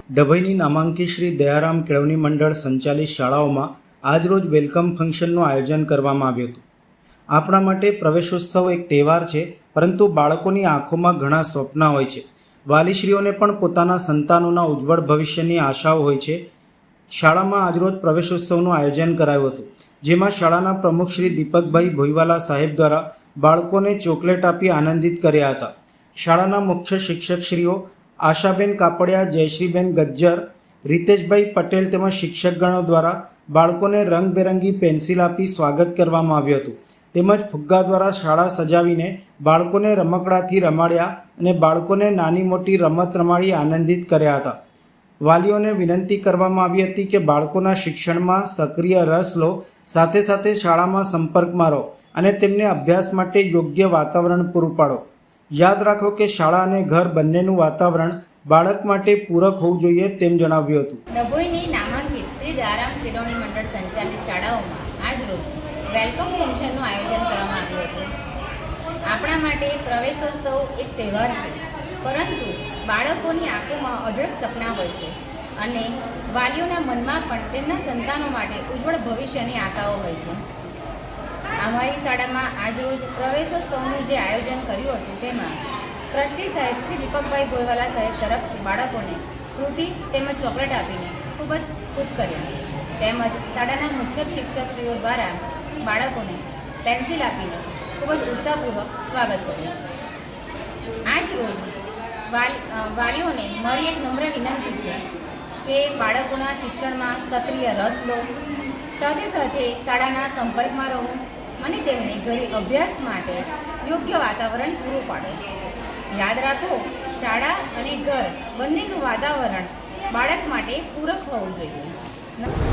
ડભોઈની નામાંકિત શ્રી દયારામ કેળવણી મંડળ સંચાલિત શાળાઓમાં આજરોજ વેલકમ ફંક્શનનું આયોજન કરવામાં આવ્યું હતું. આપણા માટે પ્રવેશોત્સવ એક તહેવાર છે, પરંતુ બાળકોની આંખોમાં ઘણા સ્વપ્ન હોય છે. વાલીશ્રીઓને પણ પોતાના સંતાનોના ઉજ્જવળ ભવિષ્યની આશાઓ હોય છે. શાળામાં આજરોજ પ્રવેશોત્સવનું આયોજન કરાયું હતું, જેમાં શાળાના પ્રમુખ શ્રી દીપકભાઈ ભોઈવાલા સાહેબ દ્વારા બાળકોને ચોકલેટ આપી આનંદિત કર્યા હતા. શાળાના મુખ્ય શિક્ષકશ્રીઓ આશાબેન કાપડિયા, જયશ્રીબેન ગજ્જર, રીતેશભાઈ પટેલ તેમજ શિક્ષકગણો દ્વારા બાળકોને રંગબેરંગી પેન્સિલ આપી સ્વાગત કરવામાં આવ્યું હતું. તેમજ ફુગ્ગા દ્વારા શાળા સજાવીને બાળકોને રમકડાથી રમાડ્યા અને બાળકોને નાની મોટી રમત રમાડી આનંદિત કર્યા હતા. વાલીઓને વિનંતી કરવામાં આવી હતી કે બાળકોના શિક્ષણમાં સક્રિય રસ લો, સાથે સાથે શાળામાં સંપર્કમાં રહો અને તેમને અભ્યાસ માટે યોગ્ય વાતાવરણ પૂરું પાડો. યાદ રાખો કે શાળા અને ઘર બંનેનું વાતાવરણ બાળક માટે પૂરક હોવું જોઈએ તેમ જણાવ્યું હતું. ડભોઈની નામાંકિત શ્રી દયારામ કેળવણી મંડળ સંચાલિત શાળાઓમાં આજરોજ વેલકમ ફંક્શનનું આયોજન કરવામાં આવ્યું હતું. આપણા માટે પ્રવેશોત્સવ એક તહેવાર છે, પરંતુ બાળકોની આંખોમાં અઢળક સપના હોય છે અને વાલીઓના મનમાં પણ તેમના સંતાનો માટે ઉજ્જવળ ભવિષ્યની આશાઓ હોય છે. અમારી શાળામાં આજરોજ પ્રવેશોત્સવનું જે આયોજન કર્યું હતું, તેમાં ટ્રસ્ટી સાહેબ શ્રી દીપકભાઈ ભોઈવાલા સાહેબ તરફથી બાળકોને ફ્રૂટી તેમજ ચોકલેટ આપીને ખૂબ જ ખુશ કર્યા. તેમજ શાળાના મુખ્ય શિક્ષકશ્રીઓ દ્વારા બાળકોને પેન્સિલ આપીને ખૂબ જ ઉત્સાહપૂર્વક સ્વાગત કર્યું. આજ રોજ વાલીઓને મારી એક નમ્ર વિનંતી છે કે બાળકોના શિક્ષણમાં સક્રિય રસ લો, સાથે સાથે શાળાના સંપર્કમાં રહો અને તેમને ઘરે અભ્યાસ માટે યોગ્ય વાતાવરણ પૂરું પાડો. યાદ રાખો, શાળા અને ઘર બંનેનું વાતાવરણ બાળક માટે પૂરક હોવું જોઈએ.